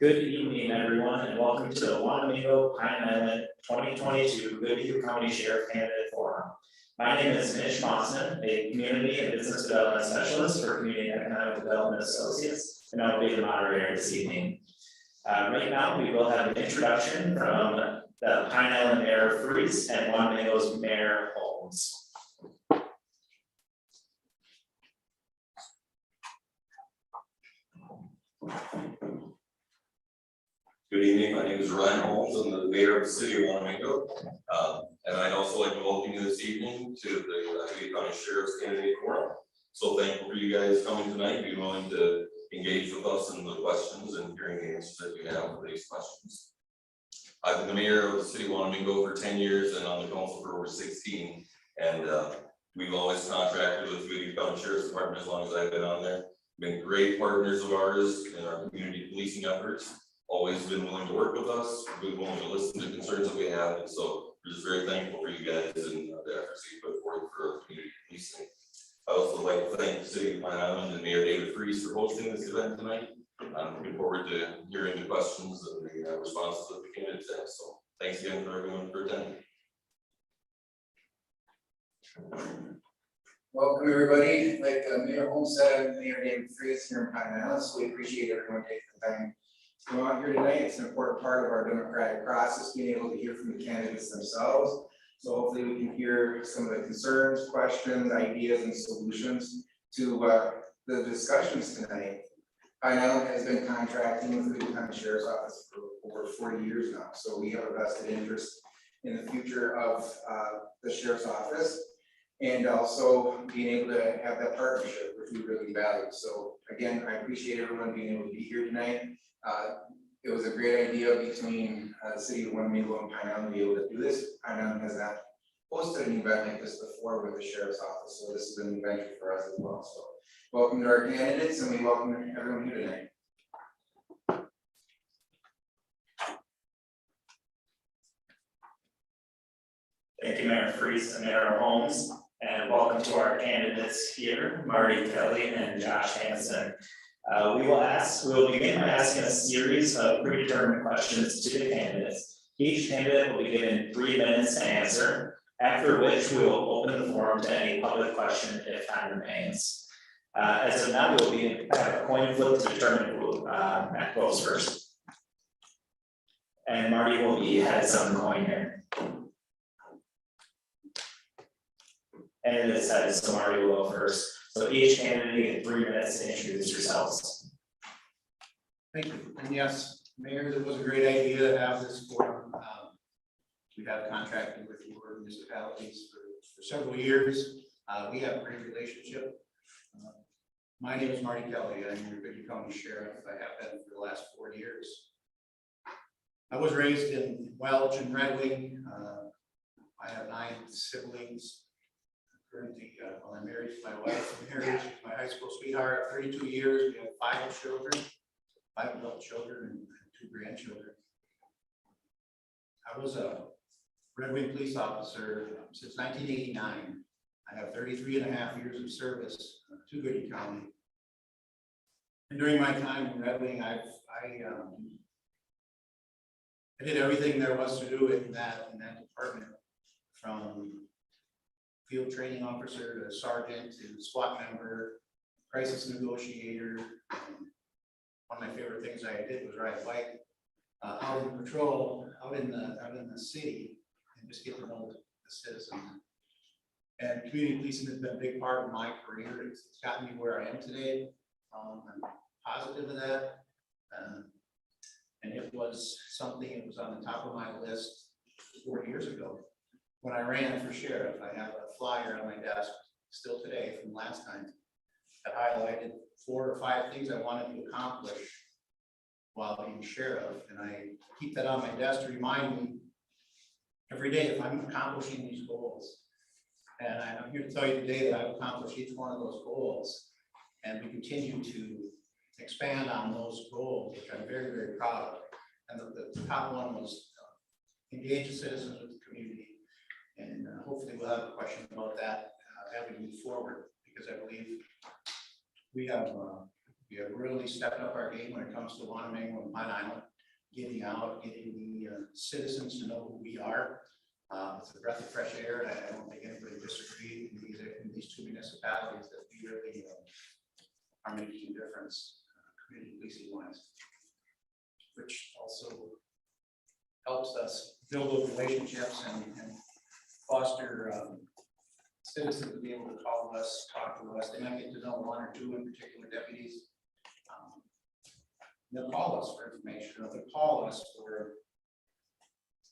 Good evening, everyone, and welcome to the Wanamingo Pine Island 2022 Goodhue County Sheriff Candidate Forum. My name is Mitch Mossman, a Community and Business Development Specialist for Community and Economic Development Associates, and I'll be the moderator this evening. Right now, we will have an introduction from the Pine Island Mayor Freeze and Wanamingo's Mayor Holmes. Good evening, my name is Ryan Holmes, I'm the mayor of the city of Wanamingo. And I'd also like to welcome you this evening to the Goodhue County Sheriff's Candidate Forum. So thankful for you guys coming tonight, being willing to engage with us in the questions and hearing the answers that you have for these questions. I've been the mayor of the city of Wanamingo for 10 years and on the council for over 16. And we've always contracted with Goodhue County Sheriff's Department as long as I've been on there. Been great partners of ours in our community policing efforts. Always been willing to work with us, been willing to listen to concerns that we have, and so we're just very thankful for you guys and the efforts you put forward for community policing. I also like to thank the city of Pine Island and Mayor David Freeze for hosting this event tonight. I'm looking forward to hearing the questions and the responses that the candidates have. So thanks again for everyone for attending. Welcome everybody. Like Mayor Holmes said, I'm Mayor David Freeze here in Pine Island, so we appreciate everyone taking the time to come out here tonight. It's an important part of our democratic process, being able to hear from the candidates themselves. So hopefully we can hear some of the concerns, questions, ideas, and solutions to the discussions tonight. Pine Island has been contracting with the Goodhue County Sheriff's Office for over 40 years now, so we have a vested interest in the future of the Sheriff's Office, and also being able to have that partnership, which we really value. So again, I appreciate everyone being able to be here tonight. It was a great idea between the city of Wanamingo and Pine Island to be able to do this. Pine Island has not hosted an event like this before with the Sheriff's Office, so this has been an adventure for us as well. So welcome to our candidates, and we welcome everyone here tonight. Thank you, Mayor Freeze and Mayor Holmes, and welcome to our candidates here, Marty Kelly and Josh Hanson. We will begin by asking a series of predetermined questions to the candidates. Each candidate will be given 3 minutes to answer, after which we will open the forum to any public question if time remains. As of now, we will have a coin flip to determine who goes first. And Marty will be heads on the coin here. And it is heads, so Marty will go first. So each candidate gets 3 minutes to introduce yourselves. Thank you. And yes, Mayor, it was a great idea to have this forum. We have contracted with your municipalities for several years. We have a great relationship. My name is Marty Kelly. I'm your Goodhue County Sheriff. I have been for the last 4 years. I was raised in Welch and Red Wing. I have 9 siblings. Currently, well, I'm married to my wife, Mary. She's my high school sweetheart. 32 years. We have 5 children, 5 adult children, and 2 grandchildren. I was a Red Wing police officer since 1989. I have 33.5 years of service to Goodhue County. And during my time in Red Wing, I did everything there was to do in that department, from field training officer to sergeant to SWAT member, crisis negotiator. One of my favorite things I did was ride a bike out in patrol, out in the city, and just get to know the citizens. And community policing has been a big part of my career. It's gotten me where I am today. I'm positive of that. And it was something that was on the top of my list 4 years ago. When I ran for sheriff, I have a flyer on my desk still today from last time that highlighted 4 or 5 things I wanted to accomplish while being sheriff. And I keep that on my desk to remind me every day if I'm accomplishing these goals. And I'm here to tell you today that I've accomplished each one of those goals. And we continue to expand on those goals, which I'm very, very proud of. And the top one was engage the citizens with the community. And hopefully we'll have a question about that as we move forward, because I believe we have We have really stepped up our game when it comes to Wanamango and Pine Island, getting out, getting the citizens to know who we are. It's a breath of fresh air, and I don't think anybody disagrees in these two municipalities that we really are making a difference, community policing wise, which also helps us build those relationships and foster citizens to be able to call us, talk to us. They might get to know one or two in particular deputies. They'll call us for information, or they'll call us for,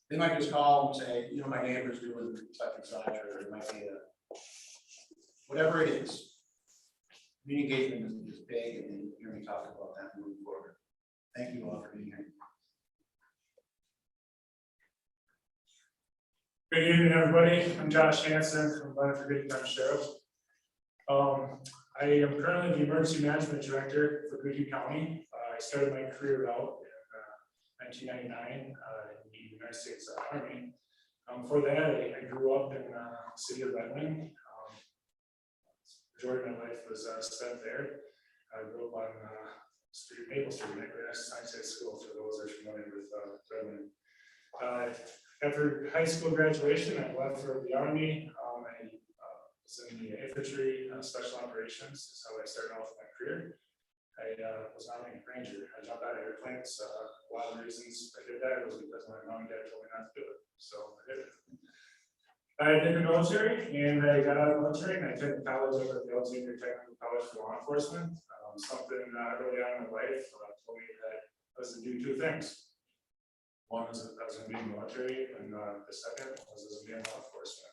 they might just call and say, you know, my neighbor's doing such and such, or it might be whatever it is. Communication is big, and you're going to talk about that moving forward. Thank you all for being here. Good evening, everybody. I'm Josh Hansen from Goodhue County Sheriff. I am currently the Emergency Management Director for Goodhue County. I started my career out in 1999 in the United States Army. For that, I grew up in the city of Redmond. Majority of my life was spent there. I grew up on Maple Street, Science High School, for those that are familiar with Redmond. After high school graduation, I left for the Army. I was in the infantry, special operations. That's how I started off my career. I was not a ranger. I jumped out of airplanes. A lot of the reasons I did that was because my mom and dad told me not to do it. So I did it. I did the military, and I got out of the military, and I attended college over at the Junior Technical College for Law Enforcement. Something early on in my life told me that I was to do two things. One was that I was going to be in the military, and the second was I was going to be in law enforcement.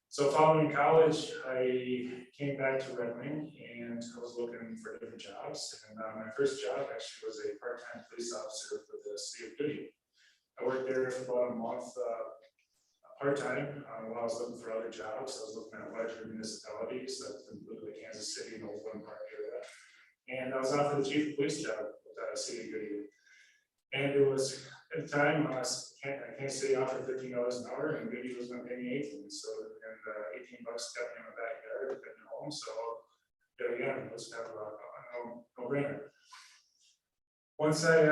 So following college, I came back to Redmond, and I was looking for different jobs. And my first job actually was a part-time police officer for the city of Goodhue. I worked there for about a month part-time while I was looking for other jobs. I was looking at larger municipalities that included the Kansas City and Oakland Park area. And I was offered the chief of police job with the city of Goodhue. And it was, at the time, Kansas City offered $13 an hour, and Goodhue was going to pay me 18. So, and $18 kept me in my backyard, kept me home. So, there again, it was kind of a no-brainer. Once I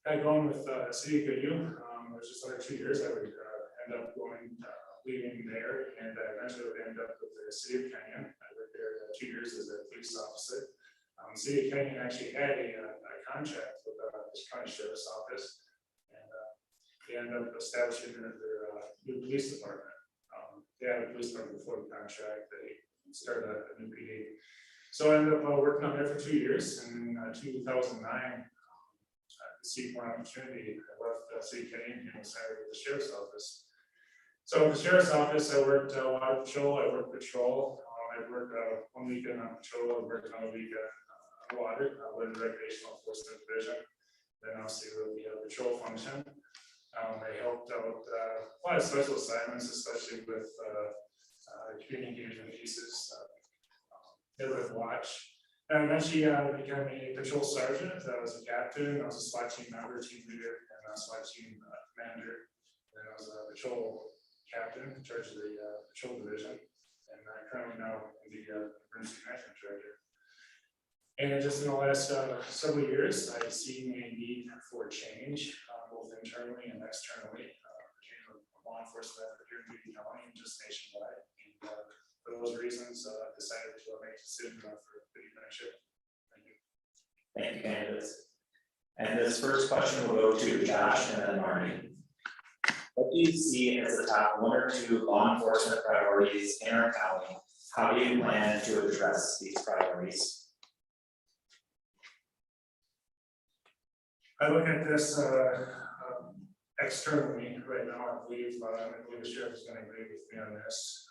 got going with the city of Goodhue, it was just under 2 years. I would end up leaving there, and I eventually would end up with the city of Kenyon. I worked there 2 years as a police officer. The city of Kenyon actually had a contract with the county sheriff's office, and they ended up establishing their new police department. They had a police department before the contract. They started a new PD. So I ended up working on there for 2 years, and in 2009, to seek more opportunity, I left the city of Kenyon and was hired with the sheriff's office. So in the sheriff's office, I worked water patrol, I worked patrol, I worked 1 weekend on patrol, I worked another week on water, I led the recreational enforcement division, then obviously with the patrol function. I helped out a lot of special assignments, especially with community engagement pieces, neighborhood watch. And eventually became a patrol sergeant. I was a captain, I was a SWAT team member, team leader, and a SWAT team manager. And I was a patrol captain in charge of the patrol division. And currently now in the emergency management director. And just in the last several years, I've seen a need for change, both internally and externally, pertaining to law enforcement here in Goodhue County and just nationwide. And for those reasons, I decided to make a decision for Goodhue County Sheriff. Thank you. Thank you, candidates. And this first question will go to Josh and then Marty. What do you see as the top 1 or 2 law enforcement priorities in our county? How do you plan to address these priorities? I look at this externally right now. I believe the sheriff is going to agree with me on this.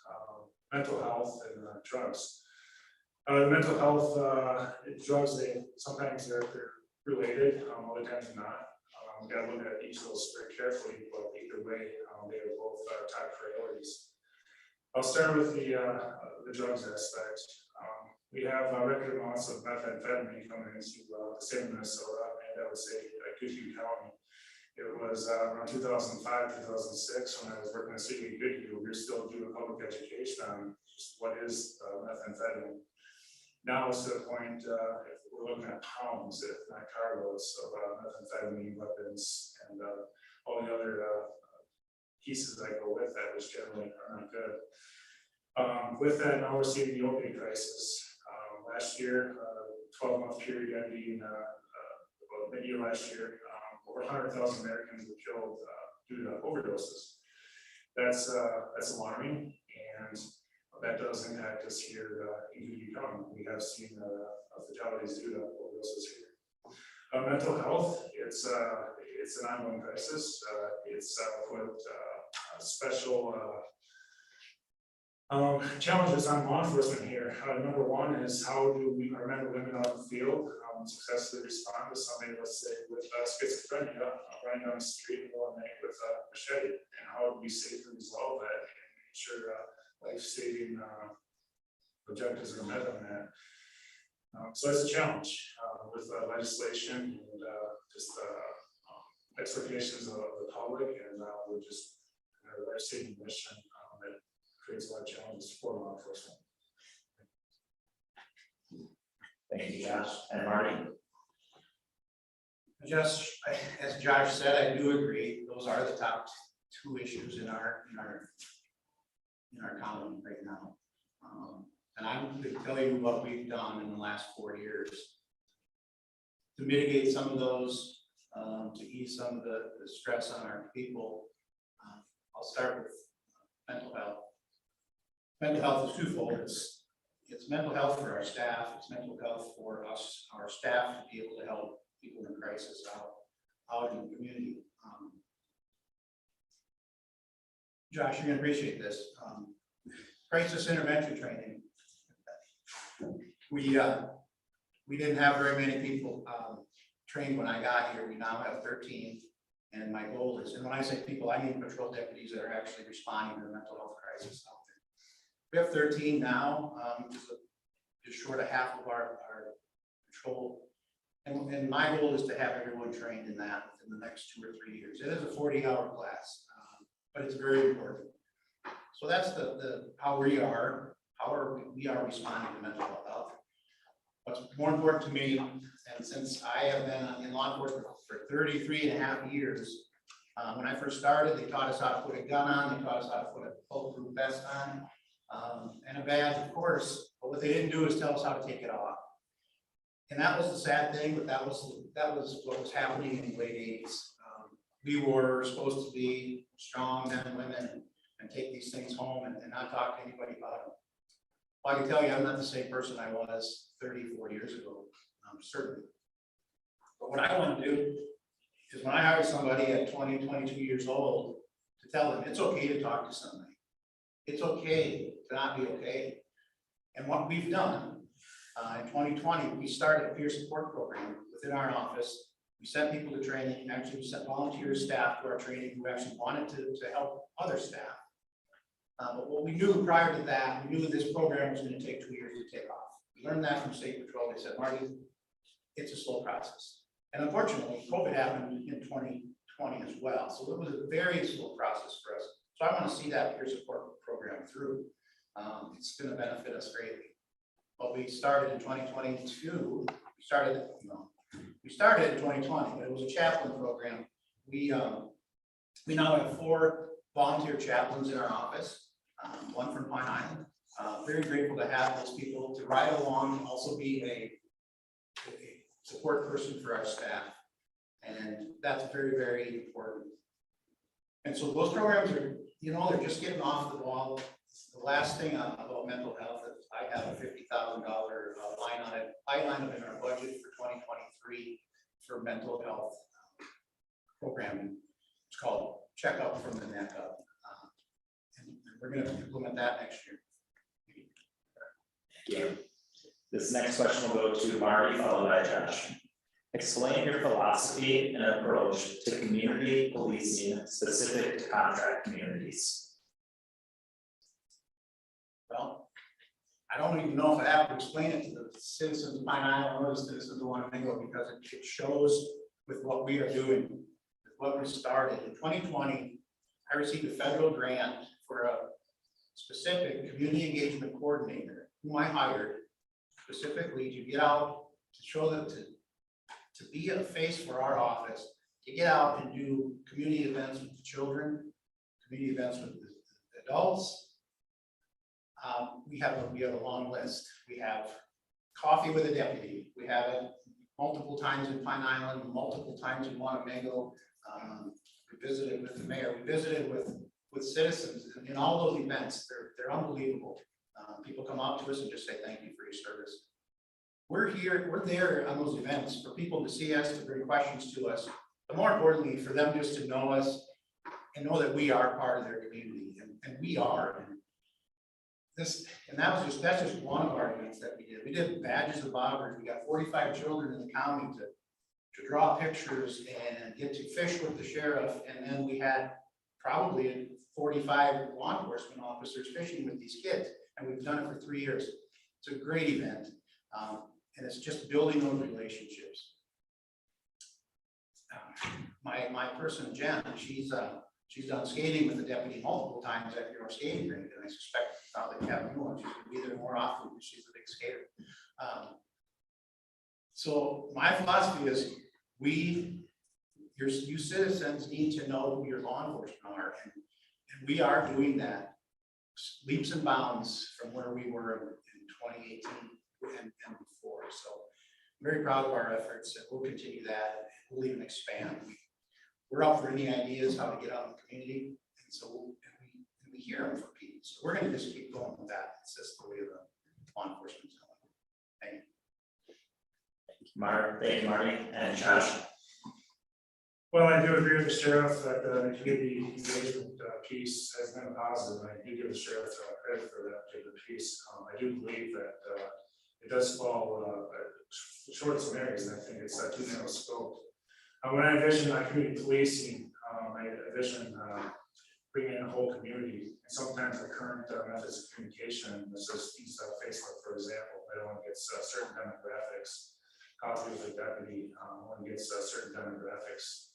Mental health and drugs. Mental health, drugs, sometimes they're related, other times not. We got to look at each of those very carefully, but either way, they are both top priorities. I'll start with the drugs aspect. We have record amounts of methamphetamine coming into the state of Minnesota, and I would say Goodhue County. It was around 2005, 2006, when I was working in the city of Goodhue. We were still doing public education on just what is methamphetamine. Now it's to the point, if we're looking at pounds, if not carloads of methamphetamine, weapons, and all the other pieces that go with that, which generally are not good. With that, now we're seeing the opioid crisis. Last year, 12-month period ending about mid-year last year, over 100,000 Americans were killed due to overdoses. That's alarming, and that does impact us here in Goodhue County. We have seen fatalities due to overdoses here. Mental health, it's an ongoing crisis. It's put special challenges on law enforcement here. Number one is how do our men and women out in the field successfully respond to somebody, let's say, with schizophrenia running down the street in the middle of the night with a machete, and how do we safely resolve that and ensure life-saving objectives are met on that. So it's a challenge with legislation and just expectations of the public, and we're just our life-saving mission that creates a lot of challenges for law enforcement. Thank you, Josh. And Marty? Just as Josh said, I do agree. Those are the top two issues in our colony right now. And I'm going to tell you what we've done in the last 4 years to mitigate some of those, to ease some of the stress on our people. I'll start with mental health. Mental health is twofold. It's mental health for our staff. It's mental health for us, our staff, to be able to help people in crisis out in the community. Josh, you're going to appreciate this. Crisis intervention training. We didn't have very many people trained when I got here. We now have 13, and my goal is, and when I say people, I mean patrol deputies that are actually responding to the mental health crisis out there. We have 13 now, just short of half of our patrol. And my goal is to have everyone trained in that within the next 2 or 3 years. It is a 40-hour class, but it's very important. So that's the how we are responding to mental health. What's more important to me, and since I have been in law enforcement for 33.5 years, when I first started, they taught us how to put a gun on, they taught us how to put a bulletproof vest on, and a badge, of course, but what they didn't do is tell us how to take it off. And that was the sad thing, but that was what was happening in the late 80s. We were supposed to be strong men and women and take these things home and not talk to anybody about them. Well, I can tell you, I'm not the same person I was 34 years ago, certainly. But what I want to do is when I hire somebody at 20, 22 years old, to tell them it's okay to talk to somebody. It's okay to not be okay. And what we've done in 2020, we started a peer support program within our office. We sent people to training. Actually, we sent volunteer staff to our training who actually wanted to help other staff. But what we knew prior to that, we knew this program was going to take 2 years to take off. We learned that from State Patrol. They said, Marty, it's a slow process. And unfortunately, COVID happened in 2020 as well. So it was a very slow process for us. So I want to see that peer support program through. It's going to benefit us greatly. But we started in 2022. We started in 2020, but it was a chaplain program. We now have 4 volunteer chaplains in our office, one from Pine Island. Very grateful to have those people to ride along and also be a support person for our staff. And that's very, very important. And so those programs are, they're just getting off the wall. The last thing about mental health is I have a $50,000 line item in our budget for 2023 for mental health programming. It's called Check Up from the Neck Up. And we're going to implement that next year. Thank you. This next question will go to Marty, followed by Josh. Explain your philosophy and approach to community policing specific to contract communities. Well, I don't even know if I have to explain it to the citizens of Pine Island or the citizens of Wanamingo, because it shows with what we are doing, with what we started. In 2020, I received a federal grant for a specific community engagement coordinator whom I hired specifically to get out, to show them to be a face for our office, to get out and do community events with the children, community events with the adults. We have a long list. We have coffee with a deputy. We have it multiple times in Pine Island, multiple times in Wanamingo. We visited with the mayor. We visited with citizens in all those events. They're unbelievable. People come up to us and just say thank you for your service. We're there on those events for people to see us, to bring questions to us, but more importantly, for them just to know us and know that we are part of their community, and we are. That's just one of our events that we did. We did badges of bobbers. We got 45 children in the county to draw pictures and get to fish with the sheriff, and then we had probably 45 law enforcement officers fishing with these kids, and we've done it for 3 years. It's a great event, and it's just building those relationships. My person Jen, she's done skating with the deputy multiple times at your skating rink, and I suspect now that you have a new one, she's gonna be there more often because she's a big skater. So my philosophy is you citizens need to know who your law enforcement are, and we are doing that leaps and bounds from where we were in 2018 and before. So I'm very proud of our efforts, and we'll continue that, and we'll even expand. We're up for any ideas how to get out in the community, and so we hear them from people. So we're going to just keep going with that. It's just the way the law enforcement is going. Thank you. Thank you, Marty, and Josh. Well, I do agree with the sheriff that the community engagement piece has been positive, and I do give the sheriff credit for that particular piece. I do believe that it does fall short of some areas, and I think it's too narrow scope. When I envision community policing, I envision bringing in a whole community, and sometimes the current methods of communication, such as Facebook, for example, everyone gets certain demographics. Coffee with a deputy, one gets certain demographics.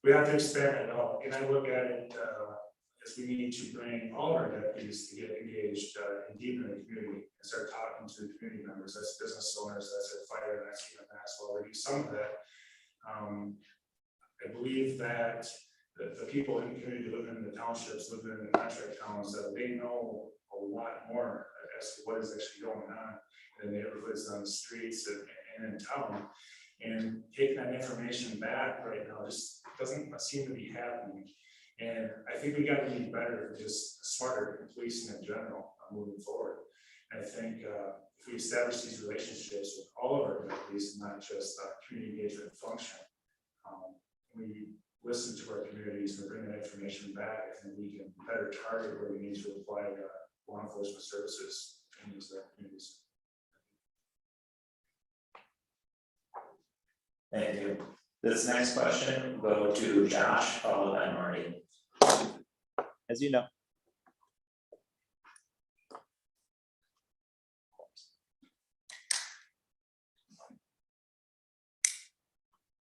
We have to expand it out, and I look at it as we need to bring all of our deputies to get engaged and deep in the community and start talking to the community members. That's business owners, that's our fire, and that's even Maxwell. We do some of that. I believe that the people in the community living in the townships, living in the contract towns, that they know a lot more as to what is actually going on in the neighborhoods, on the streets, and in town. And taking that information back right now just doesn't seem to be happening. And I think we got to be better, just smarter in policing in general moving forward. And I think if we establish these relationships with all of our deputies, not just community engagement function, we listen to our communities and bring that information back, and we can better target where we need to apply law enforcement services in these communities. Thank you. This next question will go to Josh, followed by Marty. As you know.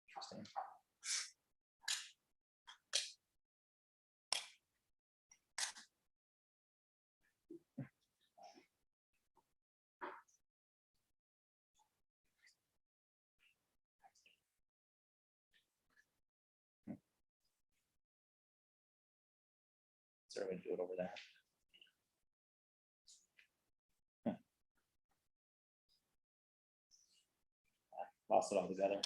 Interesting. So we do it over there. Lost it all together.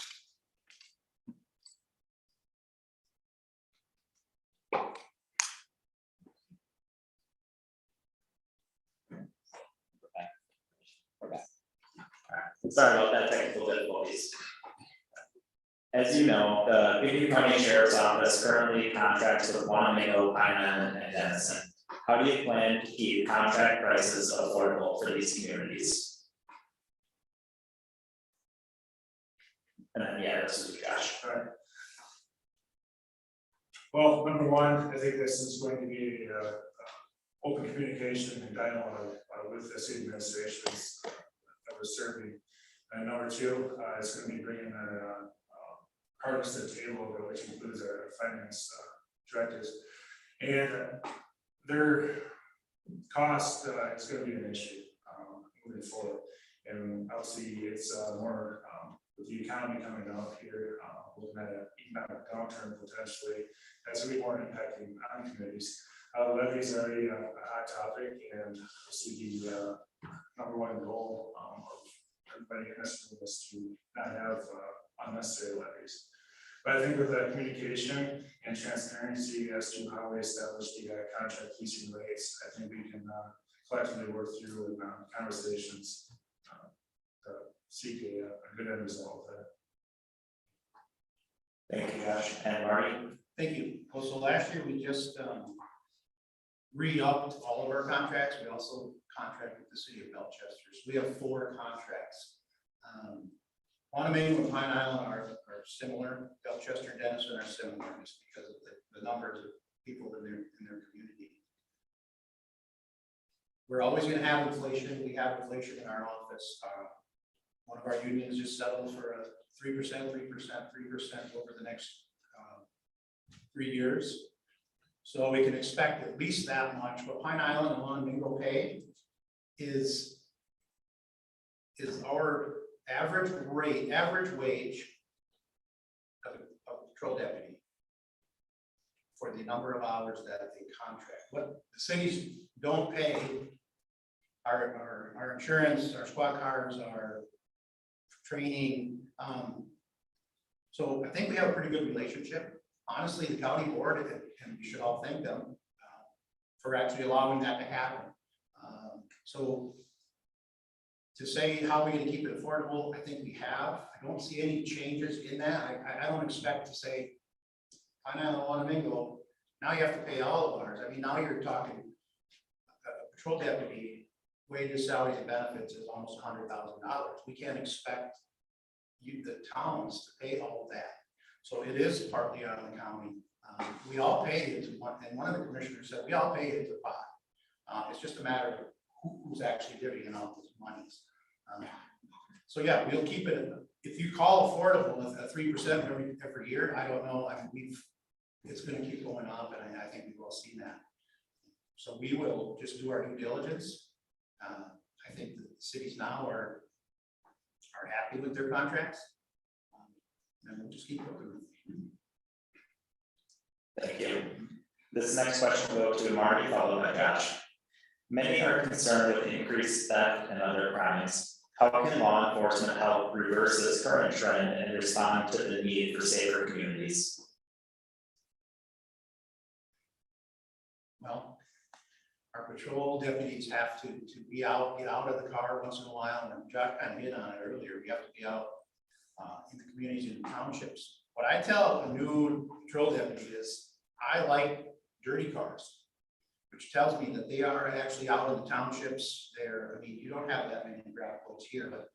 We're back. All right. Sorry about that technical difficulties. As you know, the Goodhue County Sheriff's Office currently contracts with Wanamingo, Pine Island, and Denison. How do you plan to keep contract prices affordable for these communities? And then, yeah, this is Josh. All right. Well, number one, I think this is going to be open communication and dialogue with the city administrations that we're serving. And number two, it's going to be bringing our partners to the table, which includes our finance directors, and their cost is going to be an issue. moving forward. And obviously, it's more, with the economy coming out here, looking at an economic downturn potentially, that's gonna be more impacting on communities. Levies are already a hot topic, and this would be number one goal of everybody in this room is to not have unnecessary levies. But I think with the communication and transparency as to how we establish the contract leasing rates, I think we can collectively work through conversations to seek a good end result with that. Thank you, Josh. And Marty? Thank you. Well, so last year we just re-upped all of our contracts. We also contract with the city of Belchester. So we have 4 contracts. Wanamaker and Pine Island are similar. Belchester and Denison are similar just because of the numbers of people in their community. We're always going to have inflation. We have inflation in our office. One of our unions just settled for a 3%, 3%, 3% over the next 3 years. So we can expect at least that much. What Pine Island and Monomingo pay is our average wage of a patrol deputy for the number of hours that they contract. What the cities don't pay our insurance, our squad cars, our training. So I think we have a pretty good relationship. Honestly, the county board, and we should all thank them for actually allowing that to happen. So to say how we're going to keep it affordable, I think we have. I don't see any changes in that. I don't expect to say, Pine Island, Monomingo, now you have to pay all of ours. I mean, now you're talking a patrol deputy wages, salaries, and benefits is almost $100,000. We can't expect the towns to pay all of that. So it is partly on the county. We all pay it to one, and one of the commissioners said we all pay it to pot. It's just a matter of who's actually divvying out those monies. So yeah, we'll keep it. If you call affordable at 3% every year, I don't know. I mean, it's going to keep going up, and I think we've all seen that. So we will just do our due diligence. I think the cities now are happy with their contracts, and we'll just keep looking. Thank you. This next question will go to Marty, followed by Josh. Many are concerned with increased theft and other crimes. How can law enforcement help reverse this current trend and respond to the need for safer communities? Well, our patrol deputies have to be out, get out of the car once in a while, and Josh kind of hit on it earlier. We have to be out in the communities and townships. What I tell a new patrol deputy is, I like dirty cars, which tells me that they are actually out in the townships there. I mean, you don't have that many grab boats here, but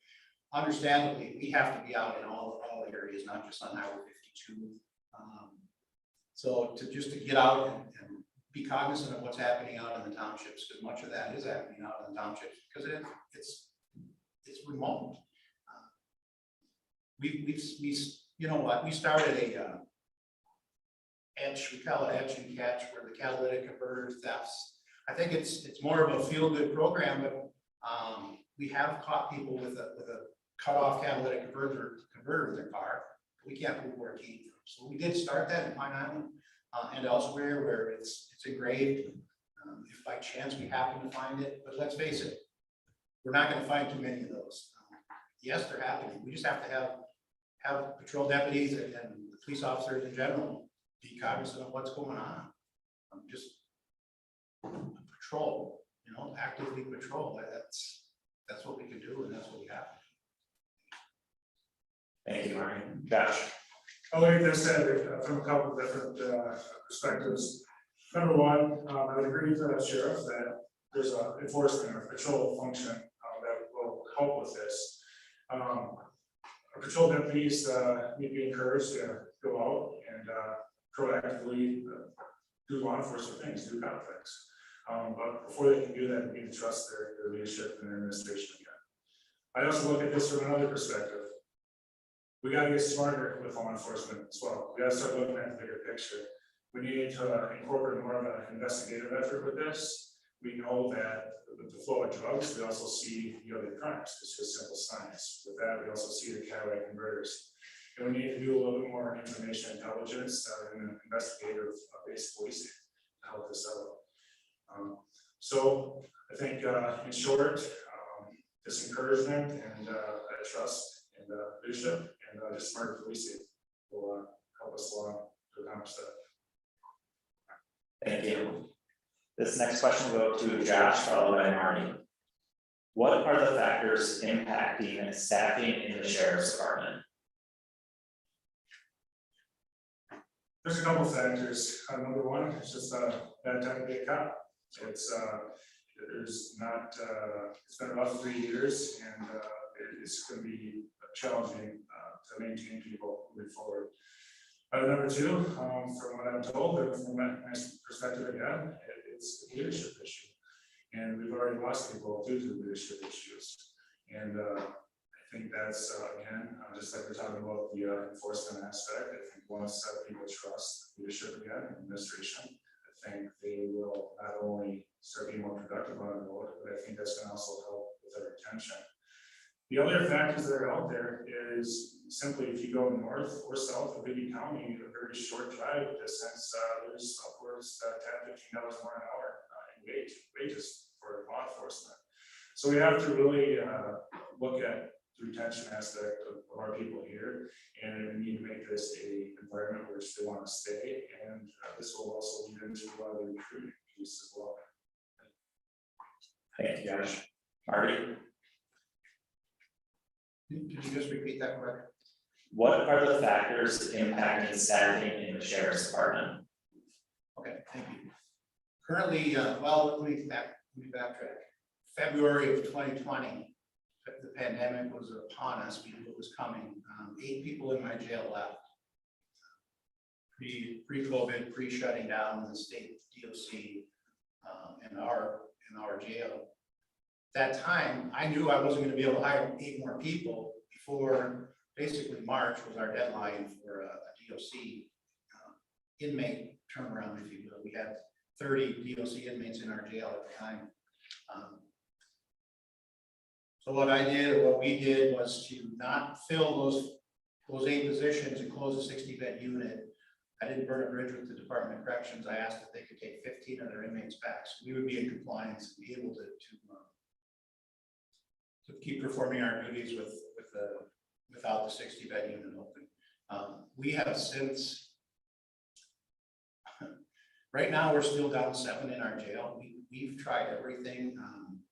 understandably, we have to be out in all areas, not just on Highway 52. So to get out and be cognizant of what's happening out in the townships, because much of that is happening out in the townships, because it's remote. We you know what, we started a etch, we call it etch and catch, where the catalytic converter thefts. I think it's more of a feel-good program, but we have caught people with a cut-off catalytic converter in their car. We can't prove where it came from. So we did start that in Pine Island and elsewhere where it's engraved. If by chance we happen to find it, but let's face it, we're not going to find too many of those. Yes, they're happening. We just have to have patrol deputies and the police officers in general be cognizant of what's going on. Just patrol, you know, actively patrol. That's what we can do, and that's what we have. Thank you, Marty. Josh? I like this from a couple of different perspectives. Number one, I would agree with the sheriff that there's an enforcement or patrol function that will help with this. Our patrol deputies need to be encouraged to go out and proactively do law enforcement things, do conflicts. But before they can do that, they need to trust their leadership and their administration again. I also look at this from another perspective. We got to get smarter with law enforcement as well. We got to start looking at the bigger picture. We need to incorporate more of an investigative effort with this. we know that with the flow of drugs, we also see the other crimes. It's just simple science. With that, we also see the catalytic converters. And we need to do a little bit more information intelligence and investigative-based policing to help this out. So I think in short, this encouragement and trust and leadership and just smarter policing will help us along to accomplish that. Thank you. This next question will go to Josh, followed by Marty. What are the factors impacting staffing in the sheriff's department? There's a couple of factors. Number one, it's just a bad time to be a cop. It's been about 3 years, and it's going to be challenging to maintain people moving forward. Number two, from what I'm told, and from my perspective again, it's a leadership issue, and we've already lost people due to leadership issues. And I think that's again, just like we're talking about the enforcement aspect. I think once people trust leadership again and administration, I think they will not only start being more productive on the road, but I think that's going to also help with their retention. The other factors that are out there is simply if you go north or south of Goodhue County, a very short drive distance, there's upwards $10, $15 more an hour in wages for law enforcement. So we have to really look at the retention aspect of our people here, and we need to make this a environment where they want to stay, and this will also lead into a lot of the recruiting piece as well. Thank you, Josh. Marty, Could you just repeat that question? what are the factors impacting staffing in the sheriff's department? Okay, thank you. Currently, well, let me backtrack. February of 2020, the pandemic was upon us. We knew it was coming. 8 people in my jail left. Pre-COVID, pre-shutting down the state DOC in our jail. That time, I knew I wasn't going to be able to hire 8 more people before basically March was our deadline for a DOC inmate turnaround, if you will. We had 30 DOC inmates in our jail at the time. So what we did was to not fill those 8 positions and close a 60-bed unit. I didn't burn a bridge with the Department of Corrections. I asked if they could take 15 of their inmates back, so we would be in compliance and be able to keep performing our duties without the 60-bed unit open. We have since, right now we're still down 7 in our jail. We've tried everything.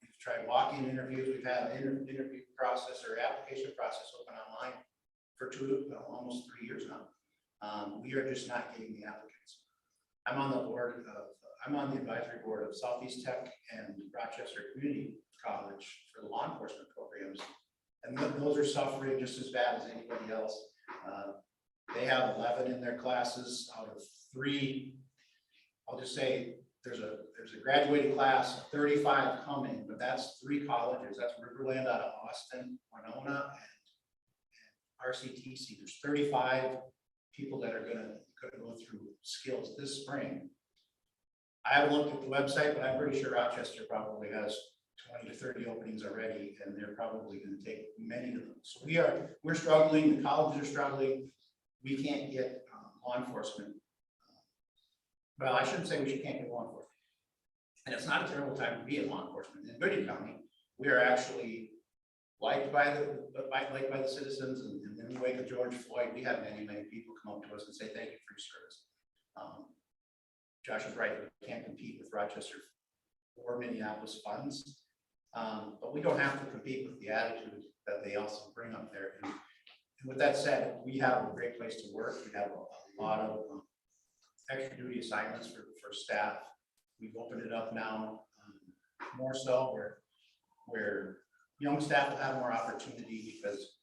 We've tried walk-in interviews. We've had an interview process or application process open online for almost 3 years now. We are just not getting the applicants. I'm on the advisory board of Southeast Tech and Rochester Community College for the law enforcement programs, and those are suffering just as bad as anybody else. They have 11 in their classes out of 3. I'll just say there's a graduating class of 35 coming, but that's 3 colleges. That's Riverland out of Austin, Winona, and RCTC. There's 35 people that are going to go through skills this spring. I haven't looked at the website, but I'm pretty sure Rochester probably has 20 to 30 openings already, and they're probably going to take many of them. So we're struggling. The colleges are struggling. We can't get law enforcement. Well, I shouldn't say we can't get law enforcement. And it's not a terrible time to be in law enforcement. In Goodhue County, we are actually liked by the citizens, and in the wake of George Floyd, we had many people come up to us and say thank you for your service. Josh is right, we can't compete with Rochester or Minneapolis funds, but we don't have to compete with the attitude that they also bring up there. And with that said, we have a great place to work. We have a lot of extra duty assignments for staff. We've opened it up now more so where young staff will have more opportunity, because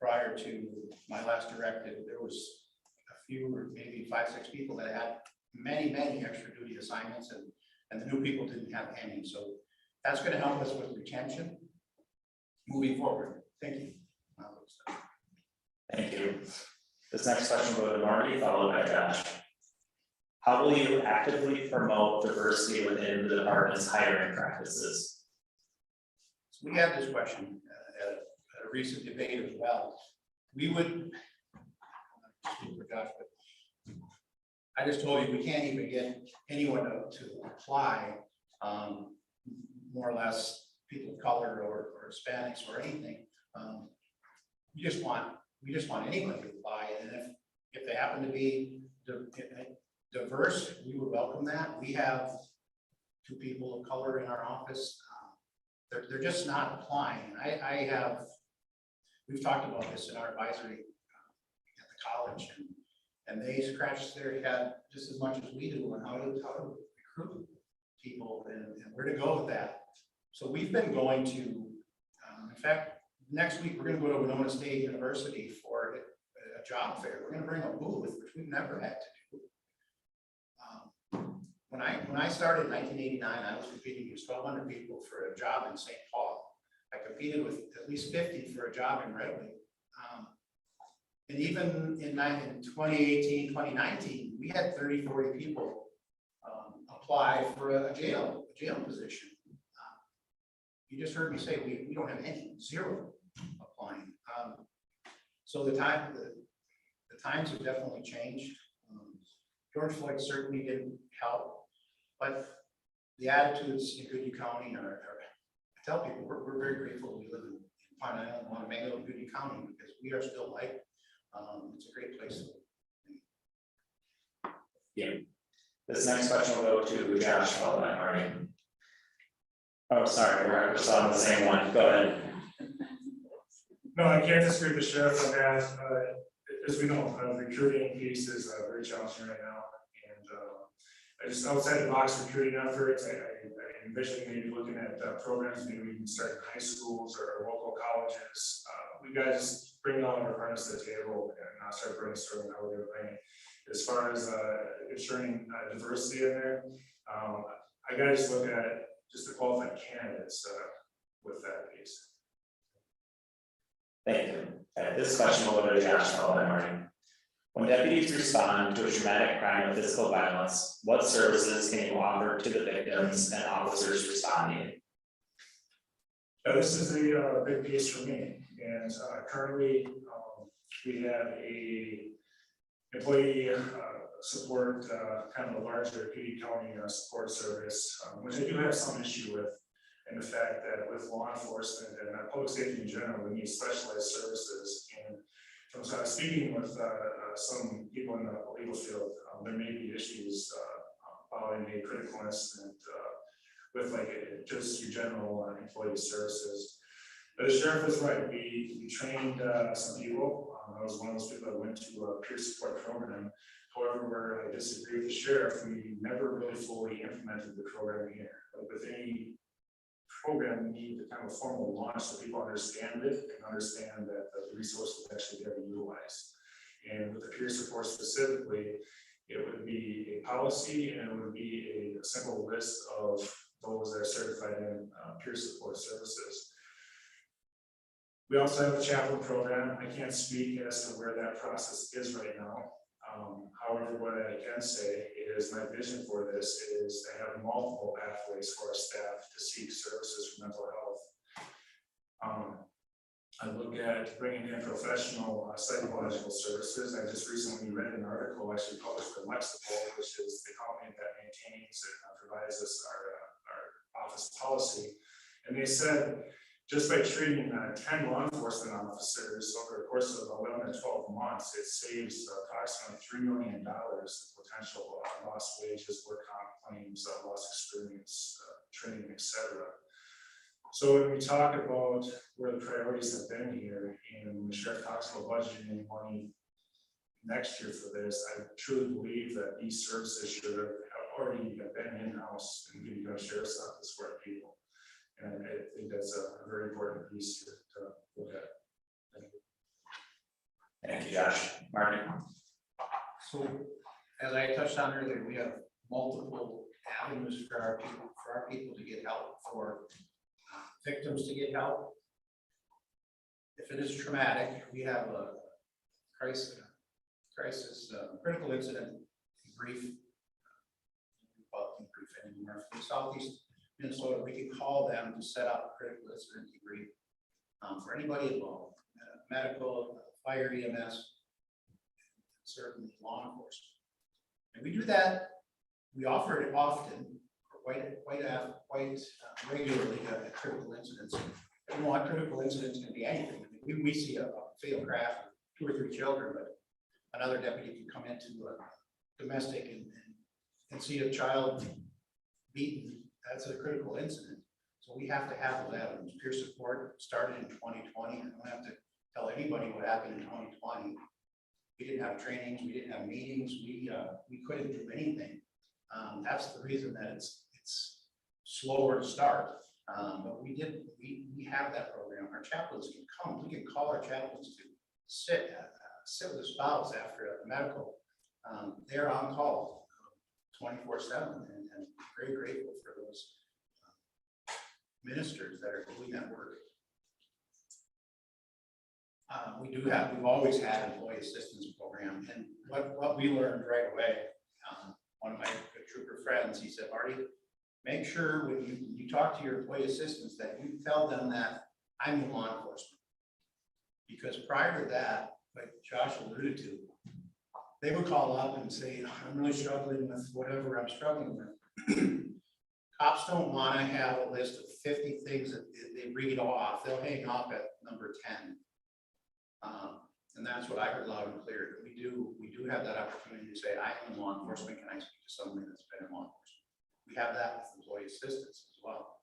prior to my last directive, there was a few, or maybe 5, 6 people that had many extra duty assignments, and the new people didn't have any. So that's going to help us with retention moving forward. Thank you. Thank you. This next question will go to Marty, followed by Josh. How will you actively promote diversity within the department's hiring practices? So we had this question at a recent debate as well. We would, I just told you, we can't even get anyone to apply, more or less people of color or Hispanics or anything. We just want anyone to apply, and if they happen to be diverse, we would welcome that. We have 2 people of color in our office. They're just not applying. We've talked about this in our advisory at the college, and they scratch their head just as much as we do on how to recruit people and where to go with that. So we've been going to, in fact, next week, we're gonna go to Winona State University for a job fair. We're gonna bring a booth, which we've never had to do. When I started in 1989, I was competing against 1,200 people for a job in St. Paul. I competed with at least 50 for a job in Redwood. And even in 2018, 2019, we had 30, 40 people apply for a jail position. You just heard me say we don't have any, 0 applying. So the times have definitely changed. George Floyd certainly didn't help, but the attitudes in Goodhue County are I tell people we're very grateful we live in Pine Island, Montemago, and Goodhue County, because we are still liked. It's a great place. Yeah. This next question will go to Josh, followed by Marty. Oh, sorry, we're just on the same one. Go ahead. No, I can't disagree with the sheriff on that. As we know, the recruiting piece is very challenging right now. And I just outside the box recruiting efforts, I envision maybe looking at programs, maybe we can start in high schools or local colleges. We guys bring all our partners to the table and not start brainstorming how we're going to bring it. As far as ensuring diversity in there, I gotta just look at just the qualified candidates with that piece. Thank you. This question will go to Josh, followed by Marty. When deputies respond to a traumatic crime of physical violence, what services can you offer to the victims and officers responding? This is a big piece for me, and currently we have a employee support, kind of a larger Goodhue County support service, which I do have some issue with, and the fact that with law enforcement and public safety in general, we need specialized services. And from speaking with some people in the legal field, there may be issues following a criticalness and with just your general employee services. But the sheriff is right. We trained some people. I was one of those people that went to a peer support program. However, where I disagree with the sheriff, we never really fully implemented the program here. Like with any program, we need to kind of formal launch so people understand it and understand that the resources actually get utilized. And with the peer support specifically, it would be a policy and it would be a simple list of those that are certified in peer support services. We also have a chaplain program. I can't speak as to where that process is right now. However, what I can say is my vision for this is to have multiple pathways for our staff to seek services for mental health. I look at bringing in professional psychological services. I just recently read an article actually published by Lexipol, which is the company that maintains and provides us our office policy. And they said, just by treating 10 law enforcement officers over the course of 11 to 12 months, it saves approximately $3 million in potential lost wages, work comp claims, lost experience, training, etc. So when we talk about where the priorities have been here, and when the sheriff talks about budgeting money next year for this, I truly believe that these services should have already been in-house in the Goodhue Sheriff's Office for our people. And I think that's a very important piece to look at. Thank you. Thank you, Josh. Marty? So, as I touched on earlier, we have multiple avenues for our people to get help, for victims to get help. If it is traumatic, we have a crisis critical incident brief or from southeast Minnesota, we could call them to set up a critical incident debrief for anybody involved, medical, fire, EMS, certainly law enforcement. And we do that, we offer it often, or quite regularly at critical incidents. And what critical incidents can be anything. I mean, we see a fatal crash with 2 or 3 children, but another deputy can come into a domestic and see a child beaten. That's a critical incident. So we have to have that. Peer support started in 2020. I don't have to tell anybody what happened in 2020. We didn't have trainings, we didn't have meetings, we couldn't do anything. That's the reason that it's slower to start. But we have that program. Our chaplains can come. We can call our chaplains to sit with a spouse after a medical. They're on call 24/7, and very grateful for those ministers that are doing that work. We've always had employee assistance program, and what we learned right away, one of my good trooper friends, he said, Marty, make sure when you talk to your employee assistants that you tell them that I'm in law enforcement. Because prior to that, like Josh alluded to, they would call up and say, I'm really struggling with whatever I'm struggling with. Cops don't want to have a list of 50 things that they read off. They'll hang up at number 10. And that's what I heard loud and clear. We do have that opportunity to say, I am in law enforcement. Can I speak to somebody that's been in law enforcement? We have that with employee assistance as well.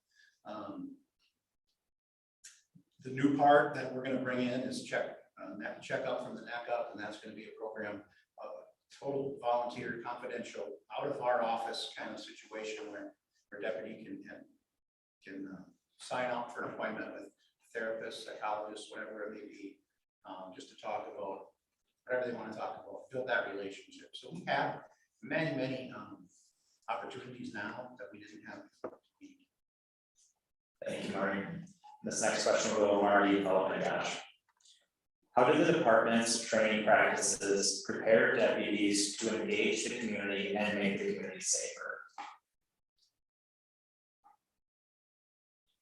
The new part that we're going to bring in is check up from the neck up, and that's going to be a program of total volunteer, confidential, out of our office kind of situation where our deputy can sign up for an appointment with therapists, psychologists, whatever it may be, just to talk about whatever they want to talk about, build that relationship. So we have many opportunities now that we didn't have before. Thank you, Marty. This next question will go to Marty, followed by Josh. How do the department's training practices prepare deputies to engage the community and make the community safer?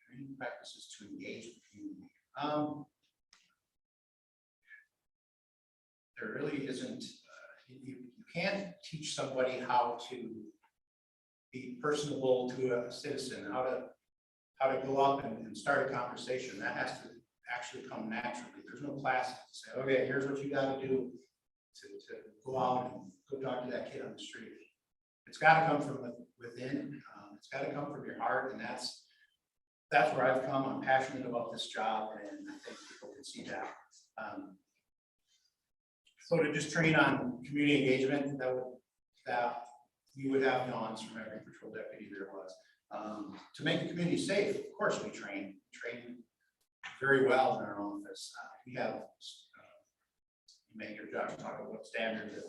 Training practices to engage the community. There really isn't, you can't teach somebody how to be personable to a citizen, how to go up and start a conversation. That has to actually come naturally. There's no classes to say, okay, here's what you got to do to go out and go talk to that kid on the street. It's got to come from within. It's got to come from your heart, and that's where I've come. I'm passionate about this job, and I think people can see that. So to just train on community engagement, that you would have dawns from every patrol deputy there was. To make the community safe, of course, we train very well in our office. We have, you may hear Josh talk about what standards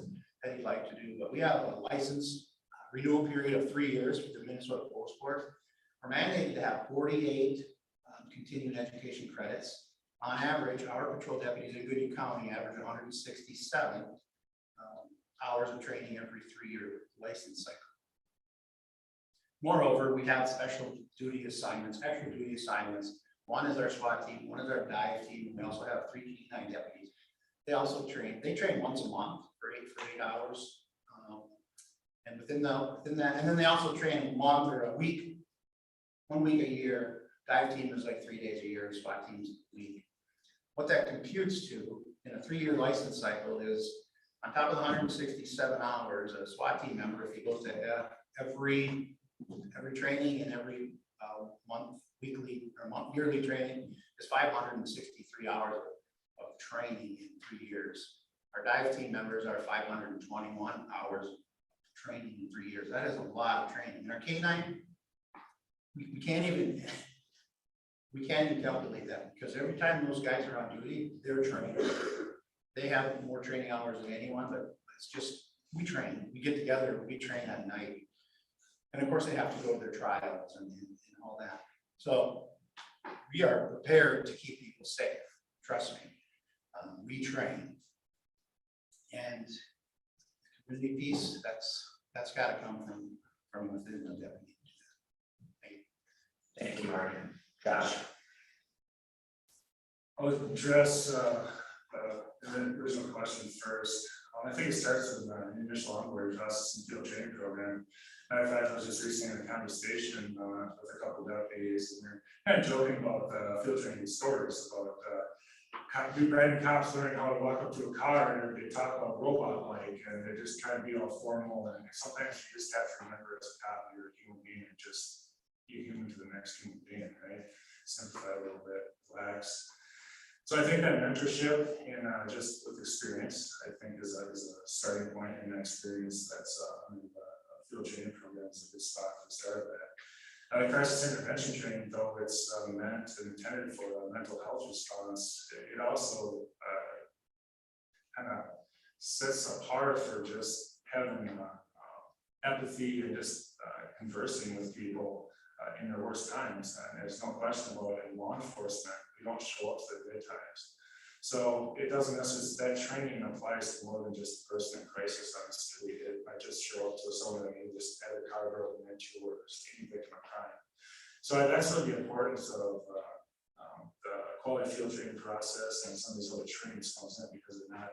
that he'd like to do, but we have a license renewal period of 3 years with the Minnesota Post Board. We're mandated to have 48 continuing education credits. On average, our patrol deputies in Goodhue County average 167 hours of training every 3-year license cycle. Moreover, we have special duty assignments, extra duty assignments. One is our SWAT team, one is our dive team. We also have 3 K9 deputies. They also train once a month for 8 hours. And within that, and then they also train a month or a week, 1 week a year. Dive team is like 3 days a year, SWAT team's a week. What that computes to in a 3-year license cycle is on top of the 167 hours, a SWAT team member, if he goes to every training and every month, weekly or yearly training, is 563 hours of training in 3 years. Our dive team members are 521 hours of training in 3 years. That is a lot of training. In our K9, we can't even calculate that, because every time those guys are on duty, they're trained. They have more training hours than anyone, but it's just, we train. We get together, we train at night. And of course, they have to go to their trials and all that. So we are prepared to keep people safe. Trust me. We train. And the community piece, that's got to come from within the deputy. Thank you, Marty. Josh? I'll address, the original question first. I think it starts with the initial onboarding process and field training program. Matter of fact, I was just recently in a conversation, with a couple of deputies, and we we're kind of joking about the field training stories about, new brand new cops learning how to walk up to a car and they talk about robot like, and they just try to be all formal, and sometimes you just have to remember as a cop, you're a human being, and just be human to the next human being, right? Simplify a little bit, relax. So I think that mentorship and just with experience, I think is a starting point, and experience that's field training program is a good spot to start that. Crisis intervention training, though it's meant and intended for a mental health response, it also kind of sets apart for just having empathy and just conversing with people in their worst times. And there's no question about it, in law enforcement, we don't show up to the good times. So it doesn't necessarily, that training applies to more than just the person in crisis on the street. It might just show up to someone that may just had a car broken into or any victim of crime. So that's really the importance of the quality field training process, and some of these other trainings comes in because they're not,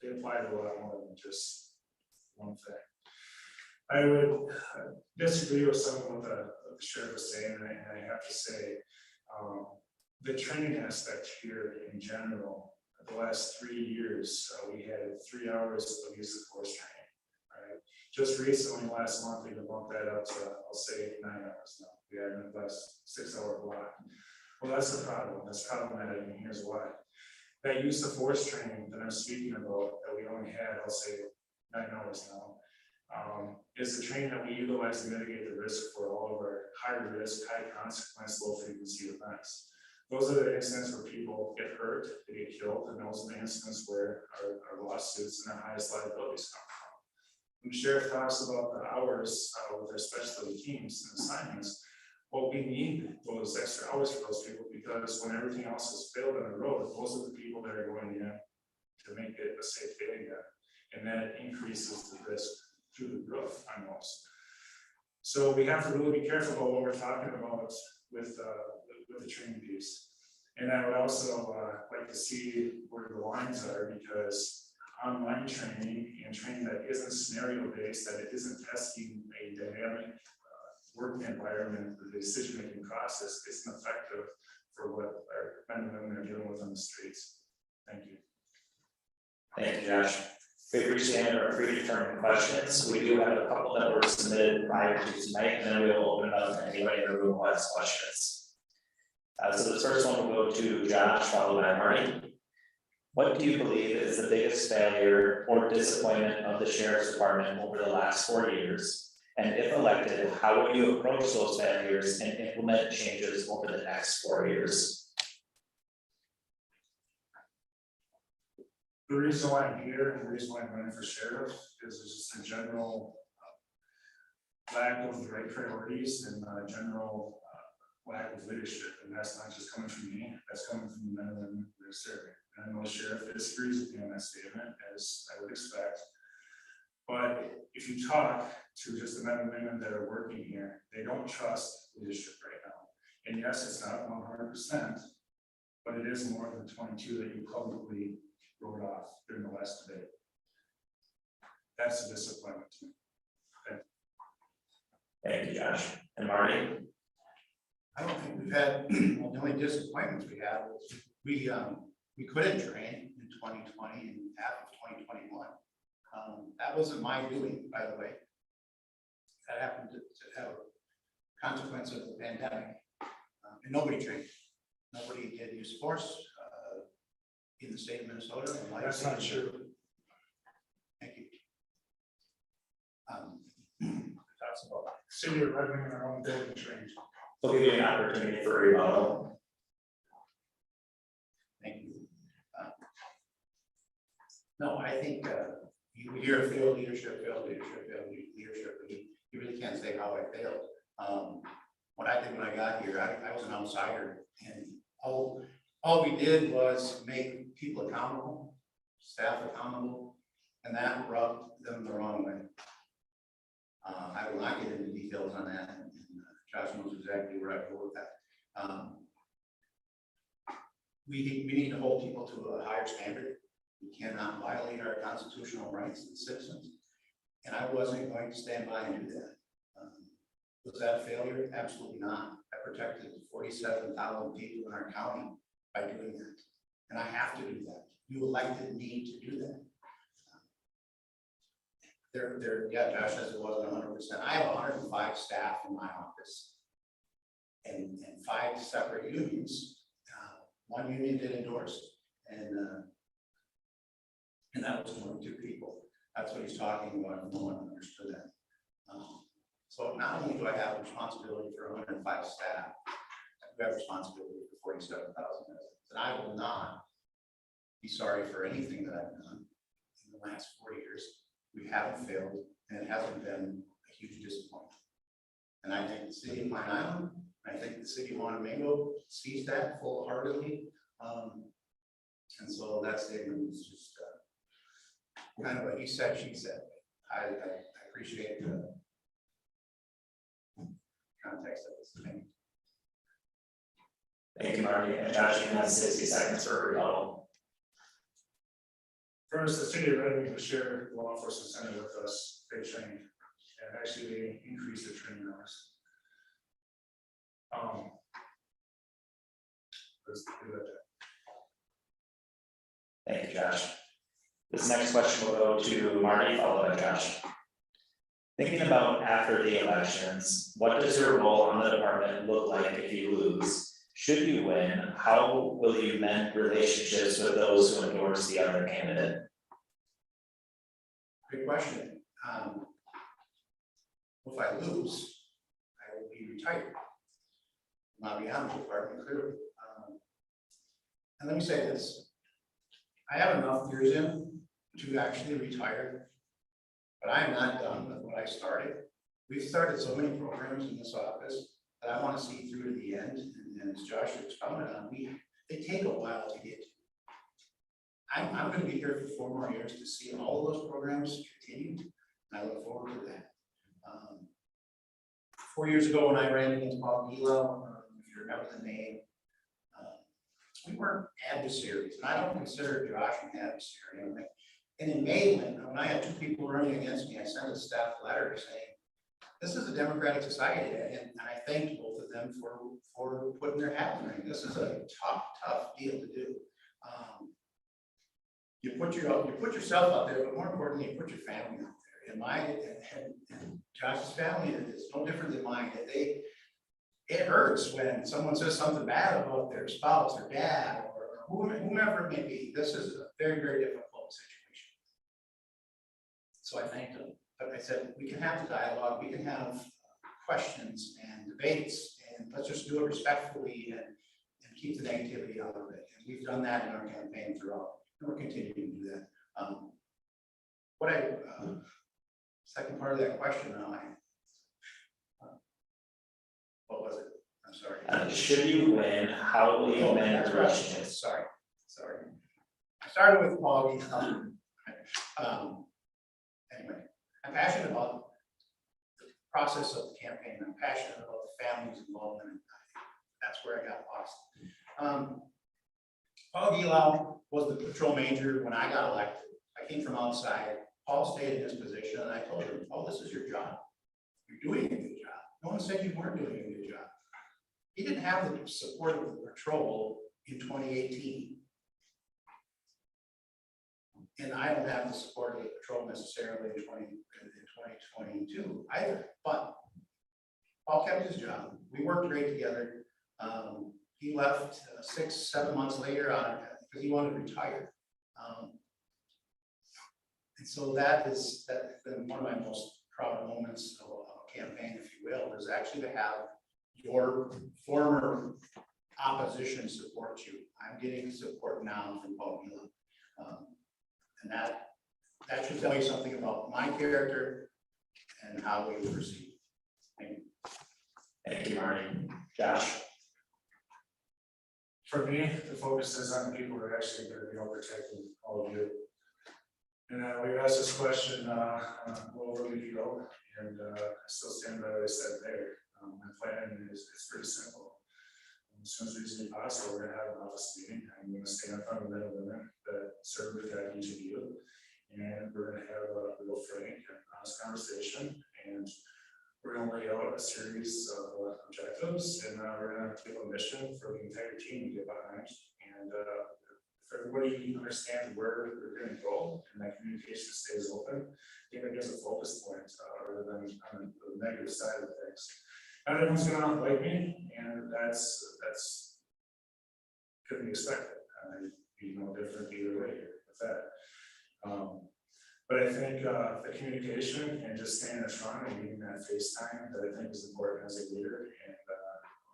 they apply to a lot more than just one thing. I would disagree with some of what the sheriff was saying, and I have to say, the training aspect here in general, the last 3 years, we had 3 hours of use of force training, right? Just recently, last month, we bumped that up to, I'll say 9 hours now. We had an less 6 hour block. Well, that's the problem. That's problematic, and here's why. That use of force training that I'm speaking about, that we only had, I'll say 9 hours now, is the training that we utilize to mitigate the risk for all of our high risk, high consequence, low frequency events. Those are the incidents where people get hurt, they get killed, and those are the incidents where our lawsuits and our highest liabilities come from. When the sheriff talks about the hours with their specialty teams and assignments, well, we need those extra hours for those people, because when everything else has failed on the road, those are the people that are going in to make it a safe day again. And that increases the risk through the roof on those. So we have to really be careful about what we're talking about with the training piece. And I would also like to see where the lines are, because online training and training that isn't scenario based, that it isn't testing a dynamic working environment, the decision-making process isn't effective for what our men and women are dealing with on the streets. Thank you. Thank you, Josh. We appreciate our predetermined questions. We do have a couple that were submitted prior to tonight, and then we will open it up to anybody in the room who has questions. So the first one will go to Josh, followed by Marty. What do you believe is the biggest failure or disappointment of the sheriff's department over the last 4 years? And if elected, how will you approach those failures and implement changes over the next 4 years? The reason why I'm here and the reason why I'm running for sheriff is just a general lack of the right priorities and general lack of leadership. And that's not just coming from me, that's coming from the men and women that are serving. And I know the sheriff disagrees with me on that statement, as I would expect. But if you talk to just the men and women that are working here, they don't trust leadership right now. And yes, it's not 100%, but it is more than 22 that you publicly wrote off during the last debate. That's a disappointment to me. Thank you, Josh. And Marty? I don't think we've had, well, the only disappointments we had was we couldn't train in 2020 and half of 2021. That wasn't my doing, by the way. That happened to have a consequence of the pandemic. And nobody trained. Nobody did use force in the state of Minnesota. That's not true. Thank you. That's about city of Red Wing in our own building trained. We'll give you an opportunity for rebuttal. Thank you. No, I think you hear failed leadership, you really can't say how I failed. What I did when I got here, I was an outsider, and all we did was make people accountable, staff accountable, and that rubbed them the wrong way. I will not get into details on that, and Josh knows exactly where I go with that. We need to hold people to a higher standard. We cannot violate our constitutional rights as citizens. And I wasn't going to stand by and do that. Was that a failure? Absolutely not. I protected 47,000 people in our county by doing that. And I have to do that. You elected me to do that. Yeah, Josh says it wasn't 100%. I have 105 staff in my office and 5 separate unions. One union did endorse, and that was 22 people. That's what he's talking about. No one understood that. So not only do I have responsibility for 105 staff, I have responsibility for 47,000 residents, and I will not be sorry for anything that I've done in the last 4 years. We haven't failed, and it hasn't been a huge disappointment. And I think the city of Pine Island, I think the city of Montemago sees that full-heartedly. And so that statement is just kind of a he said, she said. I appreciate the context of this thing. Thank you, Marty. And Josh, you have 60 seconds for a rebuttal. First, the city of Redmond will share law enforcement center with us, they train, and actually they increase the training hours. Let's do that. Thank you, Josh. This next question will go to Marty, followed by Josh. Thinking about after the elections, what does your role on the department look like if you lose? Should you win, how will you mend relationships with those who endorse the other candidate? Good question. If I lose, I will be retired. Not be on the department, clearly. And let me say this. I have enough years in to actually retire, but I am not done with what I started. We've started so many programs in this office that I want to see through to the end. And as Josh expounded on, they take a while to get to. I'm going to be here for 4 more years to see all of those programs continue, and I look forward to that. 4 years ago, when I ran against Bob Goodhue, if you remember the name, we weren't adversaries, and I don't consider Josh an adversary. And in May, when I had 2 people running against me, I sent a staff letter saying, this is a democratic society, and I thanked both of them for putting their hat in the ring. This is a tough deal to do. You put yourself out there, but more importantly, you put your family out there. And Josh's family is no different than mine. It hurts when someone says something bad about their spouse or dad or whomever it may be. This is a very, very difficult situation. So I thanked them. But I said, we can have the dialogue, we can have questions and debates, and let's just do it respectfully and keep the negativity out of it. And we've done that in our campaign throughout, and we're continuing to do that. Second part of that question, what was it? I'm sorry. Should you win, how will you mend the relationships? Sorry. I started with Paul. Anyway, I'm passionate about the process of the campaign. I'm passionate about the family's involvement. That's where I got lost. Paul Goodhue was the patrol major when I got elected. I came from outside. Paul stayed in his position, and I told him, "Oh, this is your job. You're doing a good job. No one said you weren't doing a good job." He didn't have the support of the patrol in 2018. And I don't have the support of the patrol necessarily in 2022 either. But Paul kept his job. We worked great together. He left 6-7 months later because he wanted to retire. And so that's been one of my most proud moments of a campaign, if you will, is actually to have your former opposition support you. I'm getting support now from Paul Goodhue. And that should tell you something about my character and how we will proceed. Thank you. Thank you, Marty. Josh? For me, the focus is on the people who are actually going to be able to protect all of you. And we asked this question a little over a week ago, and I still stand by what I said there. My plan is pretty simple. As soon as reasonably possible, we're gonna have an office meeting. I'm gonna stand in front of men and women that serve with that each of you. And we're gonna have a real frank and honest conversation, and we're gonna lay out a series of objectives, and we're gonna give a mission for the entire team to get behind. And if everybody understands where we're gonna go and that communication stays open, I think it gives a focus point rather than on the negative side of things. Not everyone's gonna like me, and that's could be expected. I'd be no different either way here with that. But I think the communication and just staying in front and getting that FaceTime that I think is important as a leader, and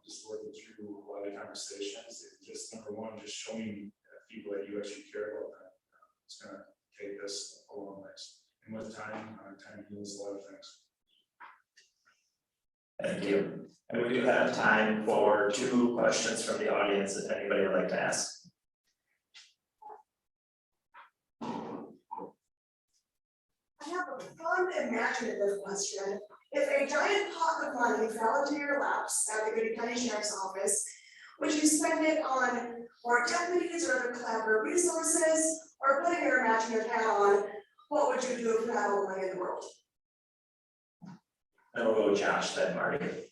just working through a lot of conversations. Just number one, just showing people that you actually care about them. It's gonna take this a long ways. And with time, time heals a lot of things. Thank you. And we do have time for 2 questions from the audience if anybody would like to ask. I have a fun imaginative question. If a giant pot of money fell into your laps at the Goodhue County Sheriff's Office, would you spend it on more deputies or other clever resources, or putting your imaginative hat on, what would you do if you had all the money in the world? Then we'll go with Josh, then Marty.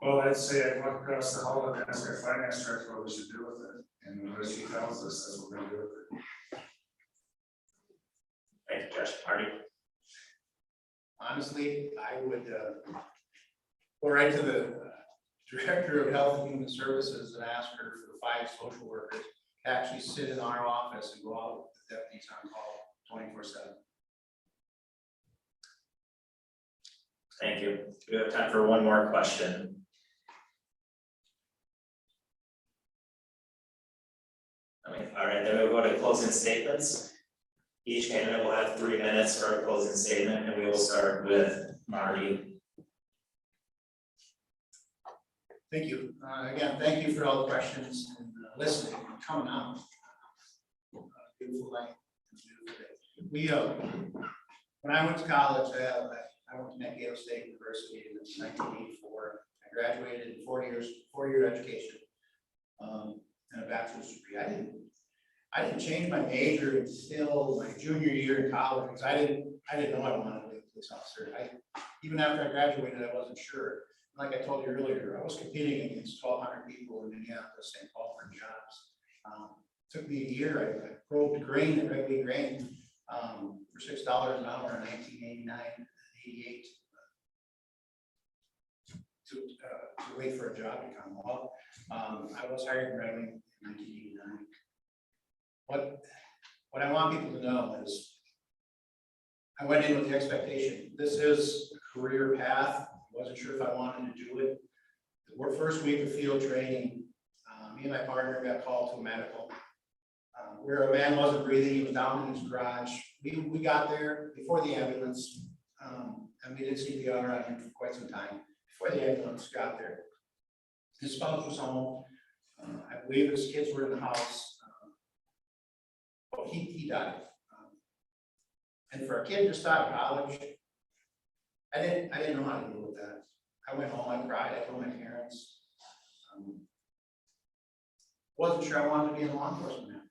Well, I'd say I'd walk across the hall and ask our finance director what we should do with it. And what she tells us, that's what we're gonna do with it. Thank you, Josh. Marty? Honestly, I would go right to the Director of Health and Human Services and ask her for the 5 social workers to actually sit in our office and go out with the deputies on call 24/7. Thank you. We have time for one more question. All right, then we'll go to closing statements. Each candidate will have 3 minutes for a closing statement, and we will start with Marty. Thank you. Again, thank you for all the questions and listening and coming out. Beautiful night. We, when I went to college, I went to Mankato State University in 1984. I graduated in 4-year education, and a bachelor's degree. I didn't change my major until my junior year in college, because I didn't know I wanted to be a police officer. Even after I graduated, I wasn't sure. Like I told you earlier, I was competing against 1,200 people in Minneapolis, St. Paul for jobs. Took me a year. I probed grain at Wrigley Grain for $6 an hour in 1989 and 88 to wait for a job to come. Well, I was hired in Wrigley in 1989. What I want people to know is I went in with the expectation, this is a career path. Wasn't sure if I wanted to do it. The first week of field training, me and my partner got called to a medical where a man wasn't breathing. He was down in his garage. We got there before the ambulance, and we did CPR on him for quite some time before the ambulance got there. His spouse was home. I believe his kids were in the house. But he died. And for a kid just out of college, I didn't know how to deal with that. I went home, I cried, I told my parents. Wasn't sure I wanted to be in law enforcement.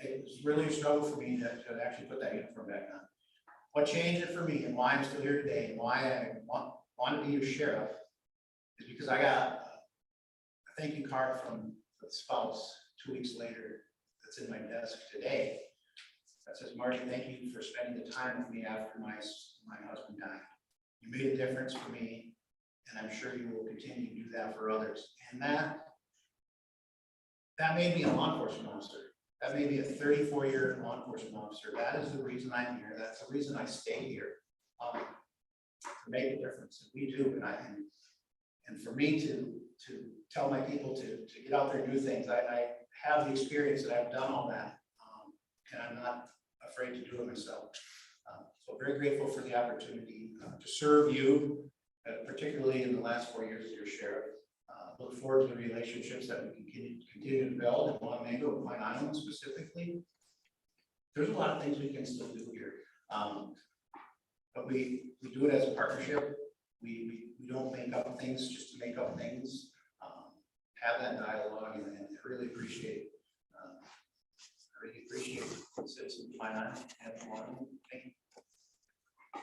It was really a struggle for me to actually put that uniform back on. What changed it for me and why I'm still here today and why I want to be a sheriff is because I got a thank you card from the spouse 2 weeks later that's in my desk today. That says, Marty, thank you for spending the time with me after my husband died. You made a difference for me, and I'm sure you will continue to do that for others. And that made me a law enforcement officer. That made me a 34-year law enforcement officer. That is the reason I'm here. That's the reason I stay here, to make a difference. And we do. And for me to tell my people to get out there and do things, I have the experience that I've done all that, and I'm not afraid to do it myself. So very grateful for the opportunity to serve you, particularly in the last 4 years as your sheriff. Look forward to the relationships that we can continue to build in Wamego and Pine Island specifically. There's a lot of things we can still do here. But we do it as a partnership. We don't make up things just to make up things. Have that dialogue, and I really appreciate, citizen plan, have one, thank you.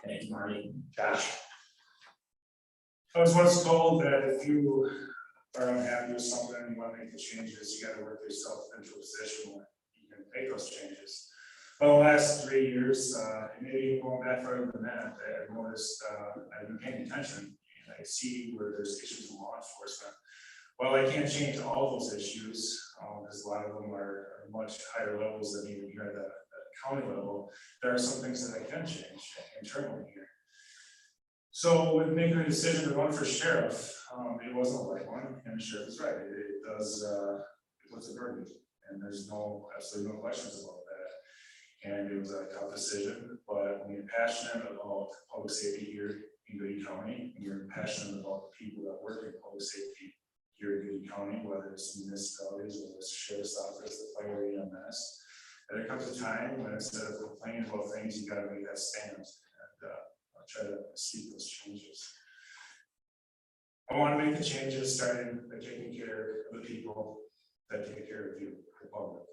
Thank you, Marty. Josh? I was once told that if you are unhappy with something and you want to make the changes, you gotta work yourself into a position where you can make those changes. Well, the last 3 years, and maybe even going back further than that, I've noticed, I've been paying attention, and I see where there's issues in law enforcement. Well, I can't change all those issues, because a lot of them are much higher levels than even here at the county level. There are some things that I can change internally here. So with making a decision to run for sheriff, it wasn't a light one, and the sheriff is right, it does, it puts a burden, and there's absolutely no questions about that. And it was a tough decision, but when you're passionate about public safety here in Goodhue County, and you're passionate about the people that work in public safety here in Goodhue County, whether it's municipalities, whether it's sheriff's office, the fire EMS, and there comes a time when instead of complaining about things, you gotta make that stand, and I'll try to see those changes. I want to make the changes starting by taking care of the people that take care of you, the public.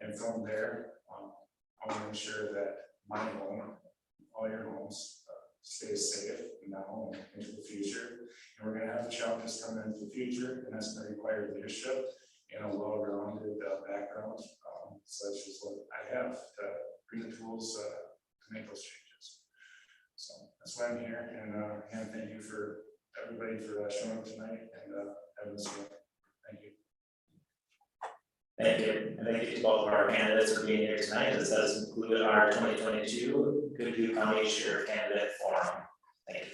And from there, I want to ensure that my home, all your homes, stay safe now and into the future. And we're going to have challenges coming into the future, and that's going to require leadership and a well-rounded background, such as what I have to bring the tools to make those changes. So that's why I'm here, and thank you for everybody for showing up tonight and having this meeting. Thank you. Thank you, and thank you to both of our candidates for being here tonight. This does conclude our 2022 Goodhue County Sheriff Candidate Forum. Thank you.